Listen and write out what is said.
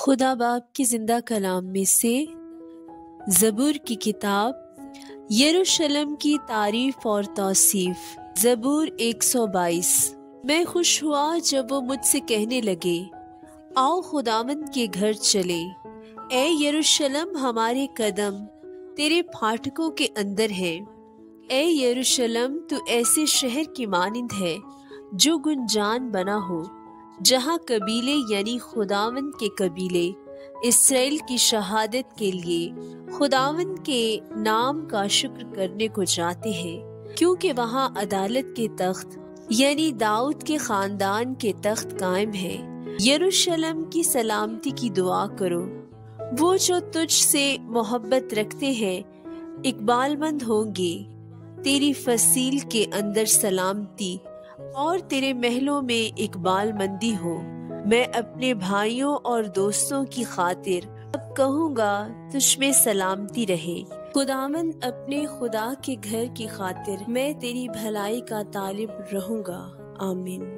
خدا باپ کی زندہ کلام میں سے زبور کی کتاب یروشلم کی تعریف اور توصیف زبور 122۔ میں خوش ہوا جب وہ مجھ سے کہنے لگے، آؤ خداوند کے گھر چلے۔ اے یروشلم، ہمارے قدم تیرے پھاٹکوں کے اندر ہیں۔ اے یروشلم، تو ایسے شہر کی مانند ہے جو گنجان بنا ہو، جہاں قبیلے یعنی خداوند کے قبیلے اسرائیل کی شہادت کے لیے خداوند کے نام کا شکر کرنے کو جاتے ہیں، کیونکہ وہاں عدالت کے تخت یعنی داؤد کے خاندان کے تخت قائم ہے۔ یروشلم کی سلامتی کی دعا کرو۔ وہ جو تجھ سے محبت رکھتے ہیں اقبال مند ہوں گے۔ تیری فصیل کے اندر سلامتی اور تیرے محلوں میں اقبال مندی ہو۔ میں اپنے بھائیوں اور دوستوں کی خاطر اب کہوں گا، تجھ میں سلامتی رہے۔ خداوند اپنے خدا کے گھر کی خاطر میں تیری بھلائی کا طالب رہوں گا۔ آمین۔